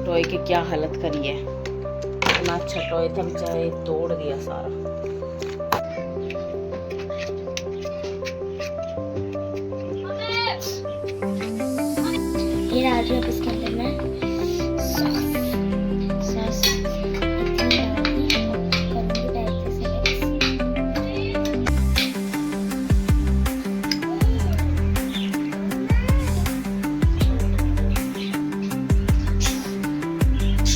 Toy की क्या हालत करी है। इतना अच्छा टॉय था बेचारे तोड़ दिया सारा। ये डाल दिया इसके अंदर में सॉस। सॉस इतनी डालनी करूँगी डायरेक्ट से मिक्स।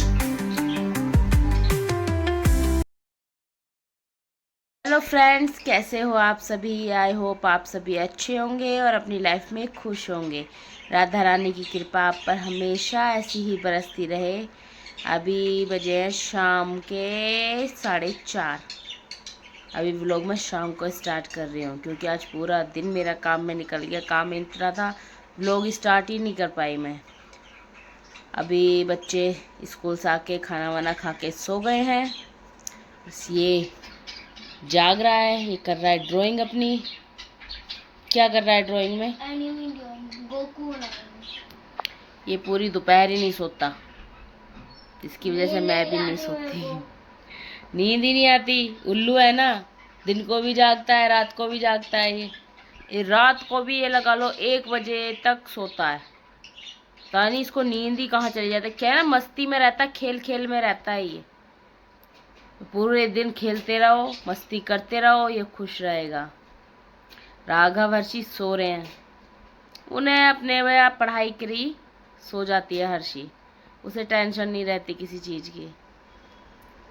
हेलो फ्रेंड्स, कैसे हो आप सभी। आई होप आप सभी अच्छे होंगे और अपनी लाइफ में खुश होंगे। राधा रानी की कृपा आप पर हमेशा ऐसी ही बरसती रहे। अभी बजे हैं शाम के 4:30। अभी व्लॉग मैं शाम को स्टार्ट कर रही हूँ क्योंकि आज पूरा दिन मेरा काम में निकल गया। काम इतना था, व्लॉग स्टार्ट ही नहीं कर पाई मैं। अभी बच्चे स्कूल से आके खाना वाना खा के सो गए हैं। बस ये जाग रहा है, ये कर रहा है ड्राइंग अपनी। क्या कर रहा है ड्राइंग में? एनीमे ड्राइंग गोकू बनाऊंगी। ये पूरी दोपहर ही नहीं सोता, इसकी वजह से मैं भी नहीं सोती। नींद ही नहीं आती, उल्लू है ना। दिन को भी जागता है, रात को भी जागता है। ये रात को भी ये लगा लो 1 बजे तक सोता है। पता नहीं इसको नींद ही कहाँ चली जाती है। क्या है ना, मस्ती में रहता है, खेल खेल में रहता है ये। पूरे दिन खेलते रहो, मस्ती करते रहो, ये खुश रहेगा। राघव हर्षी सो रहे हैं, उन्हें अपने वह पढ़ाई करी सो जाती है हर्षी। उसे टेंशन नहीं रहती किसी चीज़ की।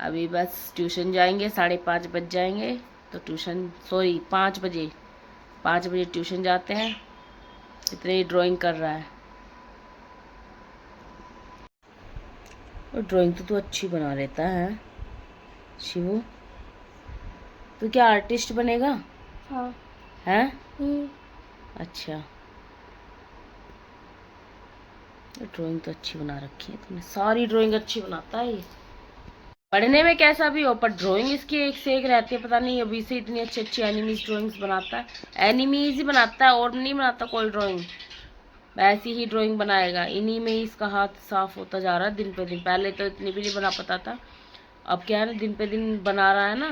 अभी बस ट्यूशन जाएंगे, 5:30 बज जाएंगे तो ट्यूशन, सॉरी 5 बजे ट्यूशन जाते हैं। इतने ही ड्राइंग कर रहा है। और ड्राइंग तो तू अच्छी बना लेता है शिवू। तू क्या आर्टिस्ट बनेगा? हाँ। हैं? अच्छा, ड्राइंग तो अच्छी बना रखी है तूने। सारी ड्राइंग अच्छी बनाता है ये। पढ़ने में कैसा भी हो पर ड्राइंग इसकी एक से एक रहती है। पता नहीं अभी से इतनी अच्छी अच्छी एनिमीज ड्राइंग्स बनाता है। एनिमीज ही बनाता है और नहीं बनाता कोई ड्राइंग। ऐसी ही ड्राइंग बनाएगा। इन्हीं में ही इसका हाथ साफ होता जा रहा है दिन पे दिन। पहले तो इतनी भी नहीं बना पाता था, अब क्या है ना, दिन पे दिन बना रहा है ना,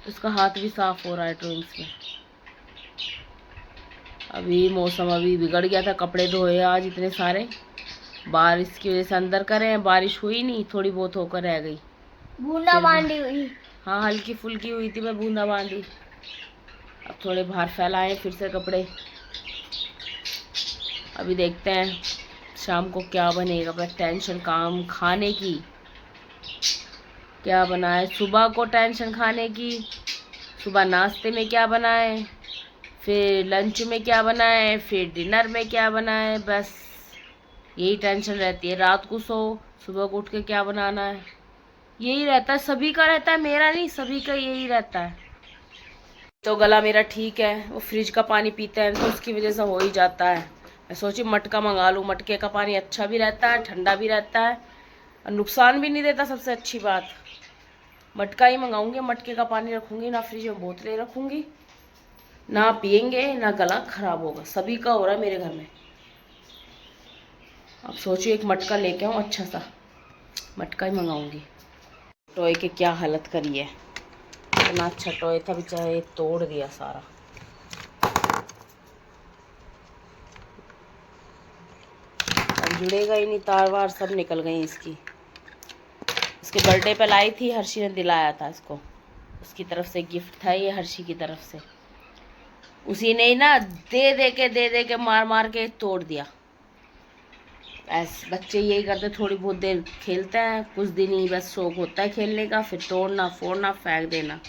तो इसका हाथ भी साफ हो रहा है ड्राइंग्स में। अभी मौसम अभी बिगड़ गया था, कपड़े धोए आज इतने सारे। बारिश की वजह से अंदर करे हैं, बारिश हुई नहीं, थोड़ी बहुत होकर रह गई। बूंदाबांदी हुई। हाँ, हल्की फुल्की हुई थी, मैं बूंदाबांदी। अब थोड़े बाहर फैलाए फिर से कपड़े। अभी देखते हैं शाम को क्या बनेगा। बस टेंशन काम खाने की, क्या बनाए। सुबह को टेंशन खाने की, सुबह नाश्ते में क्या बनाए, फिर लंच में क्या बनाए, फिर डिनर में क्या बनाए। बस यही टेंशन रहती है। रात को सो, सुबह को उठ के क्या बनाना है, यही रहता है। सभी का रहता है, मेरा नहीं, सभी का यही रहता है। तो गला मेरा ठीक है, वो फ्रिज का पानी पीते हैं तो उसकी वजह से हो ही जाता है। मैं सोची मटका मंगा लूँ। मटके का पानी अच्छा भी रहता है, ठंडा भी रहता है और नुकसान भी नहीं देता। सबसे अच्छी बात, मटका ही मंगाऊंगी। मटके का पानी रखूँगी ना, फ्रिज में बोतलें रखूँगी, ना पियेंगे ना गला खराब होगा। सभी का हो रहा है मेरे घर में। अब सोचिए एक मटका लेके आऊँ, अच्छा सा मटका ही मंगाऊंगी। टॉय की क्या हालत करी है। इतना अच्छा टॉय था बेचारे तोड़ दिया सारा। अब जुड़ेगा ही नहीं, तार वार सब निकल गई इसकी। इसके बर्थडे पे लाई थी, हर्षी ने दिलाया था इसको। उसकी तरफ से गिफ्ट था ये, हर्षी की तरफ से। उसी ने ही ना दे के मार मार के तोड़ दिया। ऐसे बच्चे यही करते, थोड़ी बहुत देर खेलते हैं, कुछ दिन ही बस शौक होता है खेलने का, फिर तोड़ना फोड़ना फेंक देना,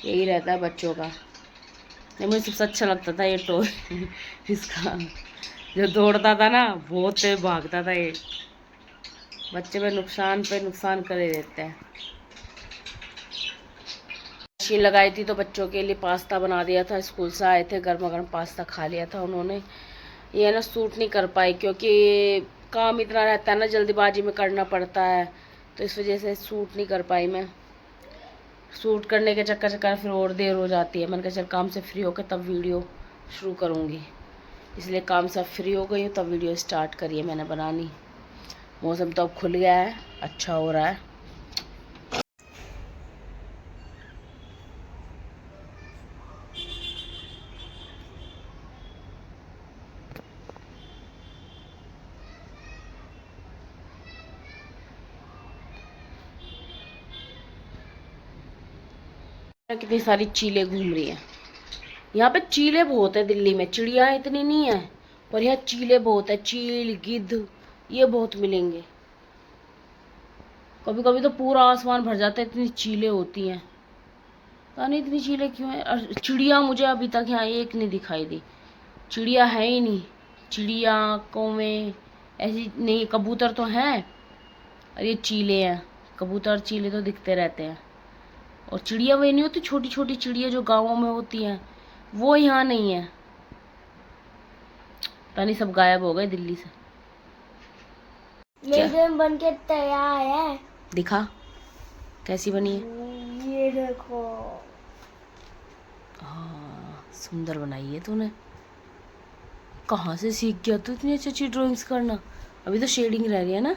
यही रहता है बच्चों का। नहीं, मुझे सबसे अच्छा लगता था ये टॉय इसका। जो दौड़ता था ना, बहुत तेज भागता था ये। बच्चे पे नुकसान करे देते हैं। मशीन लगाई थी तो बच्चों के लिए पास्ता बना दिया था। स्कूल से आए थे, गर्मा गर्म पास्ता खा लिया था उन्होंने। ये ना सूट नहीं कर पाई क्योंकि काम इतना रहता है ना, जल्दीबाजी में करना पड़ता है, तो इस वजह से सूट नहीं कर पाई मैं। सूट करने के चक्कर फिर और देर हो जाती है। मैंने कहा चल काम से फ्री होकर तब वीडियो शुरू करूँगी, इसलिए काम से फ्री हो गई हूँ तब वीडियो स्टार्ट करी है मैंने बनानी। मौसम तो अब खुल गया है, अच्छा हो रहा है। कितनी सारी चीलें घूम रही हैं। यहाँ पे चीले बहुत है दिल्ली में, चिड़िया इतनी नहीं है पर यहाँ चीले बहुत है। चील, गिद्ध ये बहुत मिलेंगे। कभी कभी तो पूरा आसमान भर जाता है, इतनी चीलें होती हैं। पता नहीं इतनी चीलें क्यों है। और चिड़िया मुझे अभी तक यहाँ एक नहीं दिखाई दी। चिड़िया है ही नहीं। चिड़िया, कौवे ऐसी नहीं। कबूतर तो हैं और ये चीले हैं। कबूतर चीले तो दिखते रहते हैं। और चिड़िया वही नहीं होती, छोटी छोटी चिड़िया जो गाँवों में होती हैं, वो यहाँ नहीं है। पता नहीं सब गायब हो गए दिल्ली से। मेरे बन के तैयार है। दिखा कैसी बनी है। ये देखो। हाँ सुंदर बनाई है तूने। कहाँ से सीख गया तू इतनी अच्छी अच्छी ड्राइंग्स करना। अभी तो शेडिंग रह रही है ना।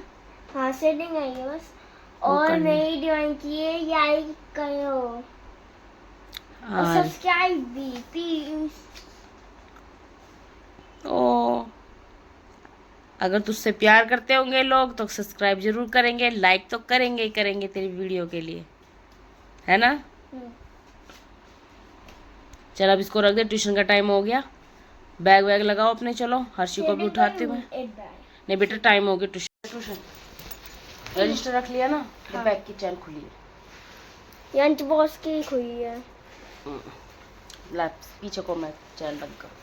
हाँ शेडिंग आई है बस। वो और करनी। नई ड्राइंग की है, लाइक करो और हाँ। सब्सक्राइब भी प्लीज। ओ अगर तुझसे प्यार करते होंगे लोग तो सब्सक्राइब जरूर करेंगे, लाइक तो करेंगे ही करेंगे तेरी वीडियो के लिए, है ना। चल अब इसको रख दे, ट्यूशन का टाइम हो गया। बैग वैग लगाओ अपने, चलो हर्षी को भी उठाते हुए। नहीं बेटा टाइम हो गया ट्यूशन। रजिस्टर रख लिया ना। हाँ। बैग की चैन खुली है। लंच बॉक्स की खुली है। पीछे को मैं चैन बंद करूँ।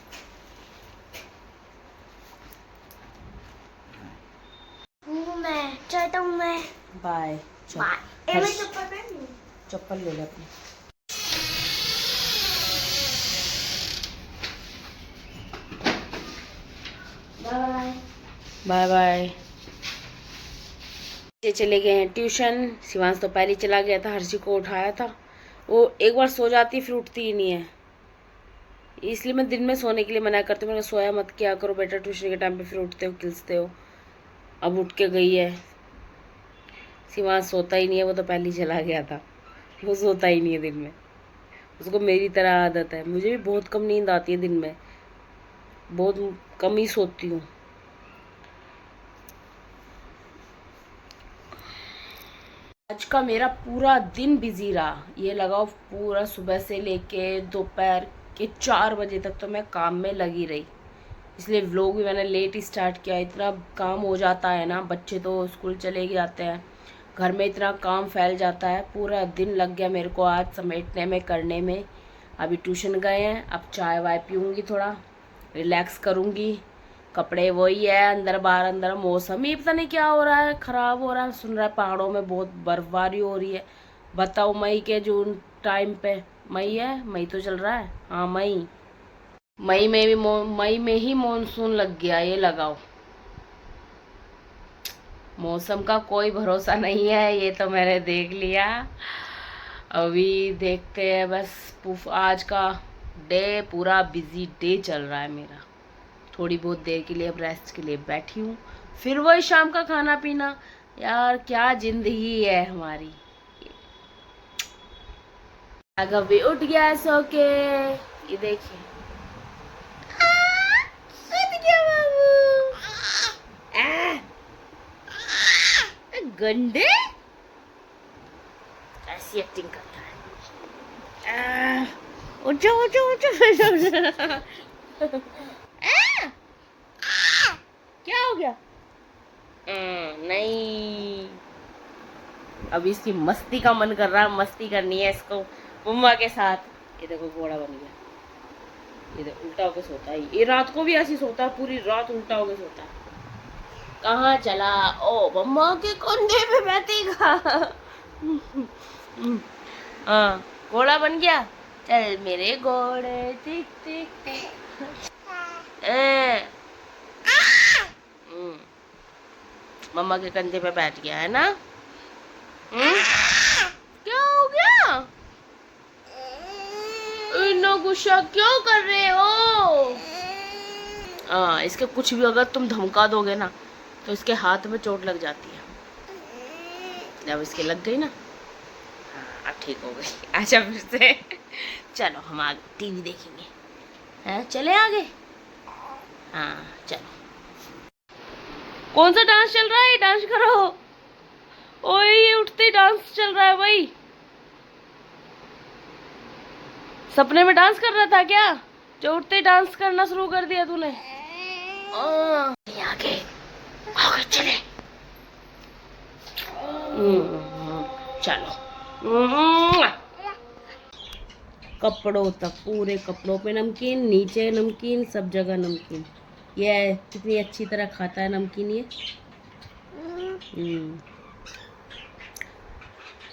मैं चाहता हूँ मैं। बाय। बाय। मैं चप्पल पहन लूँ? चप्पल ले ले अपनी। Bye bye bye. ये चले गए हैं ट्यूशन। शिवांश तो पहले चला गया था, हर्षी को उठाया था। वो एक बार सो जाती फिर उठती ही नहीं है, इसलिए मैं दिन में सोने के लिए मना करती हूँ। मैंने सोया मत किया करो बेटा, ट्यूशन के टाइम पे फिर उठते हो खिलते हो। अब उठ के गई है। शिवांश सोता ही नहीं है, वो तो पहले ही चला गया था। वो सोता ही नहीं है दिन में, उसको मेरी तरह आदत है। मुझे भी बहुत कम नींद आती है दिन में, बहुत कम ही सोती हूँ। आज का मेरा पूरा दिन बिजी रहा। ये लगाओ पूरा सुबह से लेके दोपहर के 4 बजे तक तो मैं काम में लगी रही, इसलिए व्लॉग भी मैंने लेट स्टार्ट किया। इतना काम हो जाता है ना, बच्चे तो स्कूल चले जाते हैं, घर में इतना काम फैल जाता है। पूरा दिन लग गया मेरे को आज समेटने में, करने में। अभी ट्यूशन गए हैं, अब चाय वाय पीऊँगी, थोड़ा रिलैक्स करूँगी। कपड़े वही है, अंदर बाहर अंदर। मौसम ही पता नहीं क्या हो रहा है, ख़राब हो रहा है। सुन रहा है पहाड़ों में बहुत बर्फबारी हो रही है। बताओ मई के जून टाइम पे, मई है, मई तो चल रहा है। हाँ मई मई में ही मॉनसून लग गया। ये लगाओ, मौसम का कोई भरोसा नहीं है, ये तो मैंने देख लिया। अभी देखते हैं बस। आज का डे पूरा बिजी डे चल रहा है मेरा। थोड़ी बहुत देर के लिए अब रेस्ट के लिए बैठी हूँ, फिर वही शाम का खाना पीना। यार क्या जिंदगी है हमारी। अगर भी उठ गया सो के, ये देखिए गंदे ऐसी एक्टिंग करता है। उठो उठो उठो। क्या हो गया? नहीं, अभी इसकी मस्ती का मन कर रहा है, मस्ती करनी है इसको मम्मा के साथ। ये देखो घोड़ा बन गया। ये देखो उल्टा होके सोता है, ये रात को भी ऐसे सोता है, पूरी रात उल्टा होके सोता है। कहाँ चला? ओ मम्मा के कंधे पे बैठेगा। हाँ घोड़ा बन गया। चल मेरे घोड़े टिक टिक टिक। मम्मा के कंधे पे बैठ गया है ना। क्या हो गया? इतना गुस्सा क्यों कर रहे हो? हाँ इसके कुछ भी अगर तुम धमका दोगे ना तो इसके हाथ में चोट लग जाती है। अब इसके लग गई ना, हाँ अब ठीक हो गई। अच्छा फिर से चलो हम आगे टीवी देखेंगे। हैं चले आगे? हाँ चलो। कौन सा डांस चल रहा है? डांस करो। ओए ये उठते ही डांस चल रहा है भाई। सपने में डांस कर रहा था क्या, जो उठते ही डांस करना शुरू कर दिया तूने? आगे आगे चले। चलो। कपड़ों तक, पूरे कपड़ों पे नमकीन, नीचे नमकीन, सब जगह नमकीन। ये कितनी अच्छी तरह खाता है नमकीन ये।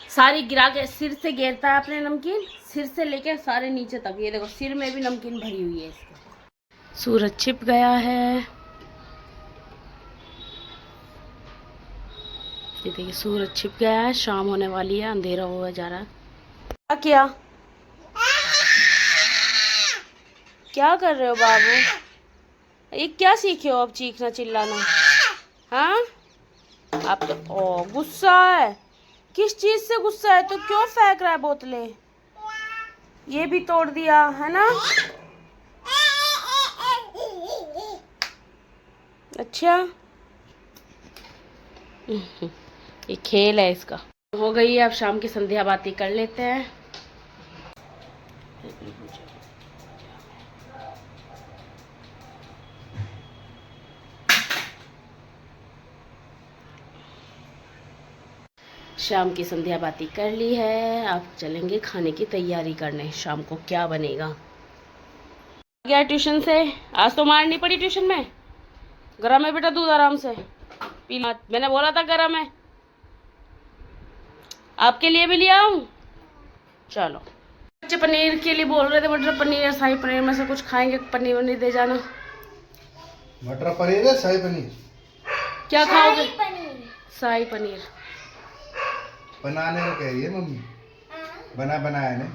सारी गिरा के सिर से गिरता है अपने नमकीन, सिर से लेके सारे नीचे तक। ये देखो सिर में भी नमकीन भरी हुई है इसके। सूरज छिप गया है, ये देखिए सूरज छिप गया है, शाम होने वाली है, अंधेरा हुआ जा रहा है। क्या क्या कर रहे हो बाबू? ये क्या सीखे हो अब चीखना चिल्लाना? हाँ आप तो गुस्सा है। किस चीज से गुस्सा है? तो क्यों फेंक रहा है बोतलें? ये भी तोड़ दिया है ना? अच्छा ये खेल है इसका। हो गई है, अब शाम की संध्या बाती कर लेते हैं। शाम की संध्या बाती कर ली है, अब चलेंगे खाने की तैयारी करने। शाम को क्या बनेगा? गया ट्यूशन से, आज तो मार नहीं पड़ी ट्यूशन में। गरम है बेटा दूध, आराम से पी। मैंने बोला था गरम है। आपके लिए भी लिया आऊं? चलो। बच्चे पनीर के लिए बोल रहे थे, मटर पनीर या शाही पनीर में से कुछ खाएंगे। पनीर वनीर दे जाना। मटर पनीर है शाही पनीर? क्या खाओगे? शाही पनीर बनाने को कह रही है मम्मी। बनाया ने।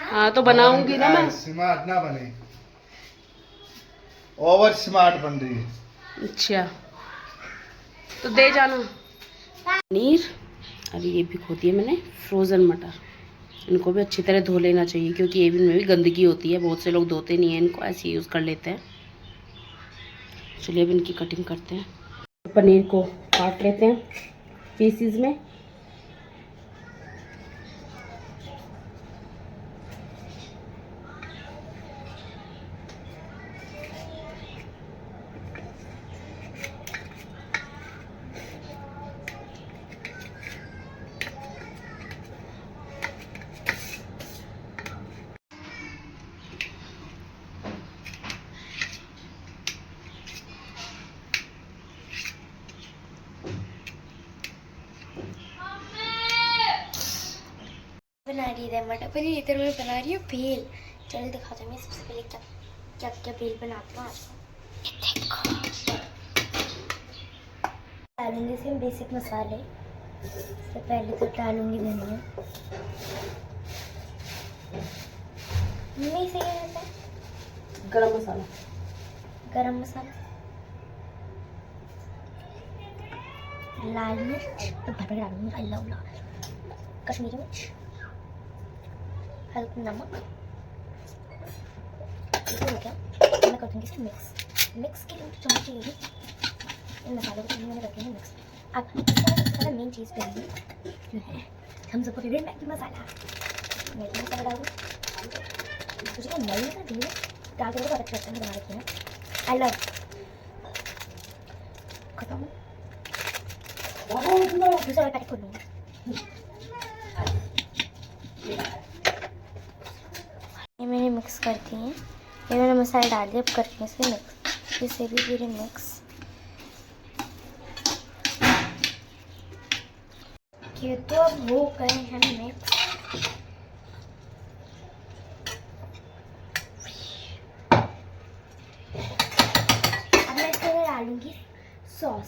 हाँ तो बनाऊंगी ना मैं। स्मार्ट ना बने, ओवर स्मार्ट बन रही है। अच्छा तो दे जाना। पनीर और ये भी खोती है मैंने फ्रोज़न मटर। इनको भी अच्छी तरह धो लेना चाहिए, क्योंकि ये भी इनमें भी गंदगी होती है। बहुत से लोग धोते नहीं हैं इनको, ऐसे यूज़ कर लेते हैं। चलिए अब इनकी कटिंग करते हैं। पनीर को काट लेते हैं पीसीज में। बना रही है मटर पनीर, इधर मैं बना रही हूँ भेल। चलो दिखाते हैं मैं सबसे पहले क्या क्या क्या भेल बनाती हूँ आज। देखो डालूंगी इसमें बेसिक मसाले। सबसे पहले तो डालूंगी धनिया। मम्मी से क्या रहता है? गरम मसाला। गरम मसाला, लाल मिर्च तो भर डालूंगी, अल्लाह, कश्मीरी मिर्च, हल्का नमक। ठीक हो गया। मैं कर दूँगी इसे मिक्स के लिए चम्मच चाहिए। इन मसालों को मैंने रखे हैं मिक्स। अब इसका मेन चीज़ पे है हम सबको फेवरेट मैगी मसाला। मैगी मसाला डाल दूँ। मुझे क्या नई का धीरे डाल के बहुत अच्छा बना रखी है। आई लव खत्म। दूसरा पैकेट खोल लूँगी। ये मैंने मिक्स करती हैं। ये मैंने मसाले डाल दिए, अब करती हैं इसे मिक्स। इसे भी पूरे मिक्स। ये तो अब वो गए हैं मिक्स। अब मैं इसके अंदर डालूंगी सॉस।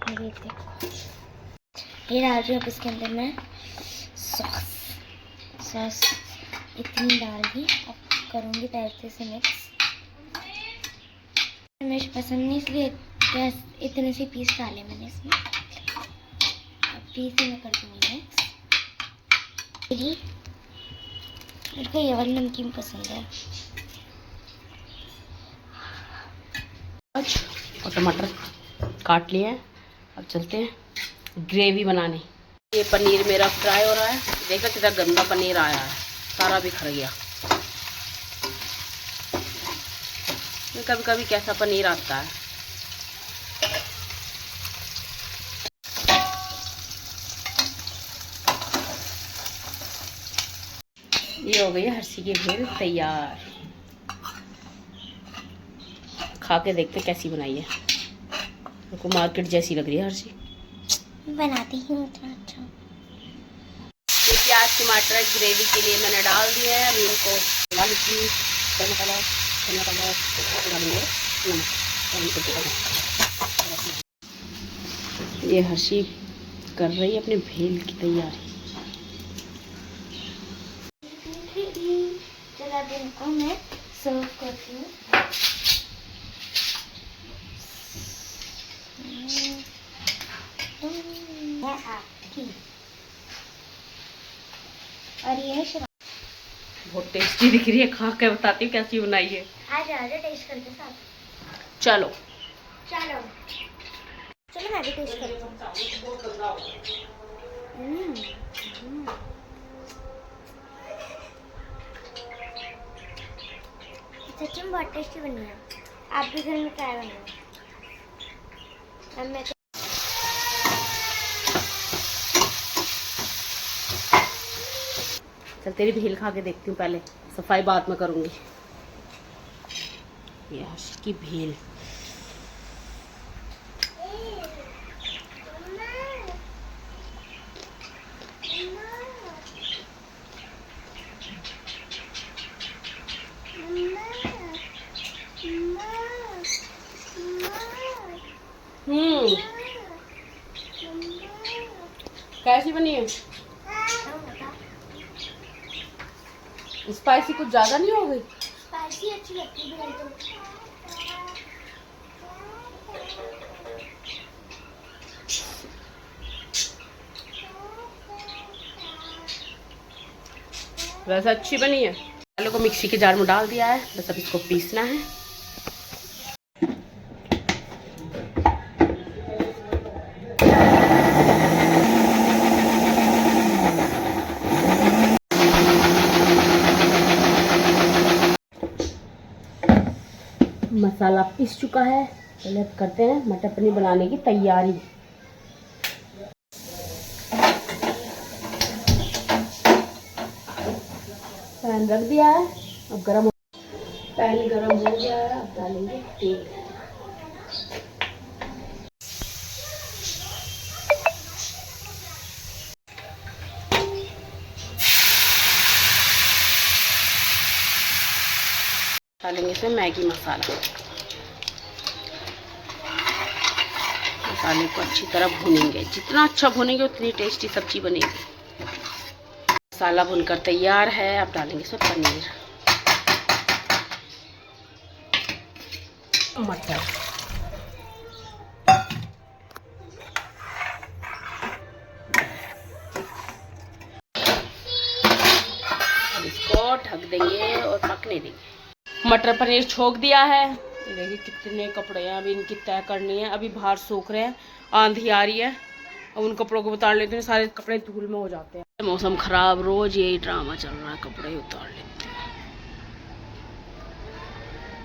ये देखो, ये डाल रही हूँ इसके अंदर मैं सॉस। इतनी डाल दी। अब करूँगी पैसे से मिक्स। मुझे पसंद नहीं इसलिए इतने से पीस डाले मैंने इसमें। अब पीस में कर दूँगी मिक्स। मेरे को ये वाली नमकीन पसंद है। और टमाटर काट लिए हैं। अब चलते हैं ग्रेवी बनाने। ये पनीर मेरा फ्राई हो रहा है। देखा कितना गंदा पनीर आया है, सारा बिखर गया। कभी कभी कैसा पनीर आता है। ये हो गई है हर्षी की भेल तैयार। खा के देखते कैसी बनाई है। मेरे को मार्केट जैसी लग रही है हर्षी। बनाती हूँ इतना अच्छा। ये प्याज टमाटर ग्रेवी के लिए मैंने डाल दिया है। अभी इनको ये हर्षी कर रही है अपने भेल की तैयारी। चलो अब इनको मैं सर्व करती हूँ। और ये है शराब। बहुत टेस्टी दिख रही है। खा के बताती हूँ कैसी बनाई है। आज आजा टेस्ट करके साथ। चलो चलो चलो मैं भी टेस्ट करती हूँ। सच में बहुत टेस्टी बनी है। आप भी घर में ट्राई बनाओ। अब मैं चल तेरी भेल खा के देखती हूँ। पहले सफाई बाद में करूँगी। ये हर्षी की भेल। कैसी बनी है? स्पाइसी कुछ ज्यादा नहीं हो गई? स्पाइसी अच्छी लगती है तो। वैसे अच्छी बनी है। आलू को मिक्सी के जार में डाल दिया है, बस अब इसको पीसना है। मसाला पीस चुका है। पहले अब करते हैं मटर पनीर बनाने की तैयारी। पैन रख दिया है, अब पैन गरम हो गया है। अब डालेंगे तेल। डालेंगे इसमें मैगी मसाला। मसाले को अच्छी तरह भूनेंगे। जितना अच्छा भूनेंगे उतनी टेस्टी सब्जी बनेगी। मसाला भुनकर तैयार है। अब डालेंगे इसमें पनीर, मटर, इसको ढक देंगे और पकने देंगे। मटर पनीर छोक दिया है। ये देखिए कितने कपड़े हैं, अभी इनकी तय करनी है। अभी बाहर सूख रहे हैं, आंधी आ रही है। अब उन कपड़ों को उतार लेते हैं, सारे कपड़े धूल में हो जाते हैं। मौसम खराब, रोज यही ड्रामा चल रहा है। कपड़े उतार लेते हैं,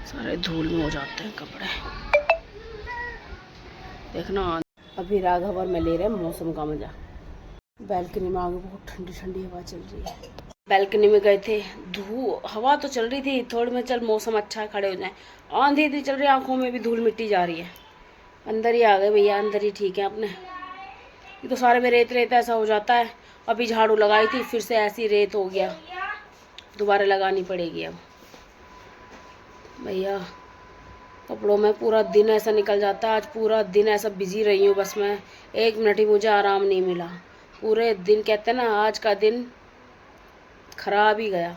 सारे धूल में हो जाते हैं कपड़े। देखना अभी राघव और मैं ले रहे हैं मौसम का मजा। बैल्कनी में आगे बहुत ठंडी ठंडी हवा चल रही है। बैल्कनी में गए थे, हवा तो चल रही थी थोड़ी में, चल मौसम अच्छा है खड़े हो जाए। आंधी इतनी चल रही है, आंखों में भी धूल मिट्टी जा रही है। अंदर ही आ गए भैया, अंदर ही ठीक है अपने। ये तो सारे में रेत रेत ऐसा हो जाता है। अभी झाड़ू लगाई थी, फिर से ऐसी रेत हो गया, दोबारा लगानी पड़ेगी अब। भैया कपड़ों में पूरा दिन ऐसा निकल जाता है। आज पूरा दिन ऐसा बिजी रही हूँ, बस मैं 1 मिनट ही मुझे आराम नहीं मिला। पूरे दिन कहते हैं ना, आज का दिन खराब ही गया।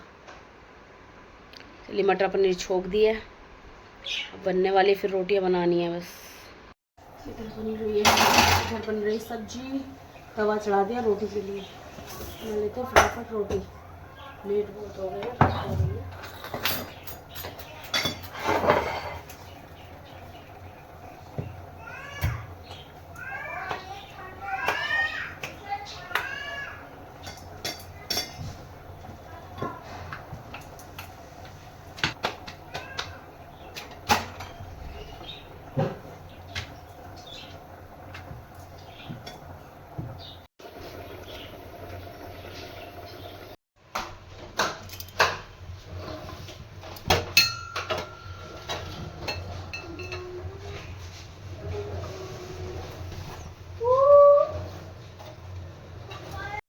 चलिए मटर पनीर छोक दिया, अब बनने वाली फिर रोटियां बनानी है बस। इधर बन रही सब्जी, तवा चढ़ा दिया रोटी के लिए। बना लेते हैं फटाफट रोटी, लेट बहुत हो गया।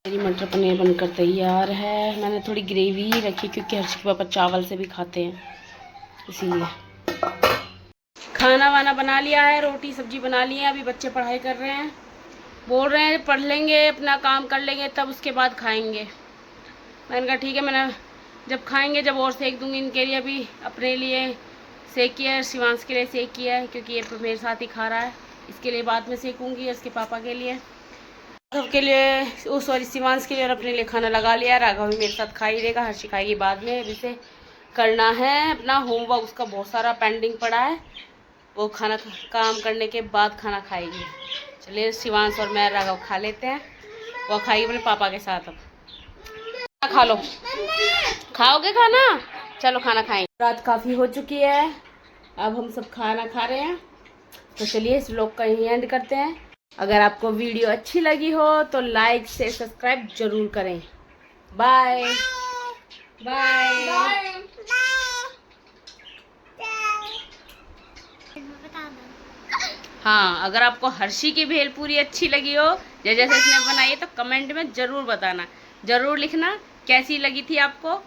मेरी मटर पनीर बनकर तैयार है। मैंने थोड़ी ग्रेवी ही रखी क्योंकि हर्षी के पापा चावल से भी खाते हैं, इसीलिए। खाना वाना बना लिया है, रोटी सब्जी बना ली है। अभी बच्चे पढ़ाई कर रहे हैं, बोल रहे हैं पढ़ लेंगे, अपना काम कर लेंगे, तब उसके बाद खाएंगे। मैंने कहा ठीक है, मैंने जब खाएंगे जब और सेक दूंगी इनके लिए। अभी अपने लिए सेक किया है, शिवांश के लिए सेक किया है क्योंकि ये मेरे साथ ही खा रहा है। इसके लिए बाद में सेकूंगी, उसके पापा के लिए, सबके लिए, ओ सॉरी शिवांश के लिए और अपने लिए खाना लगा लिया। राघव भी मेरे साथ खा ही देगा, हर्षी खाएगी बाद में। अभी से करना है अपना होमवर्क, उसका बहुत सारा पेंडिंग पड़ा है, वो खाना काम करने के बाद खाना खाएगी। चलिए शिवांश और मैं राघव खा लेते हैं, वो खाएगी अपने पापा के साथ। अब खा लो, खाओगे खाना? चलो खाना खाएंगे। रात काफ़ी हो चुकी है, अब हम सब खाना खा रहे हैं। तो चलिए इस व्लॉग का यहीं एंड करते हैं। अगर आपको वीडियो अच्छी लगी हो तो लाइक से सब्सक्राइब जरूर करें। Bye bye. हाँ, अगर आपको हर्षी की भेलपूरी अच्छी लगी हो जैसे इसने बनाई है तो कमेंट में ज़रूर बताना, ज़रूर लिखना कैसी लगी थी आपको।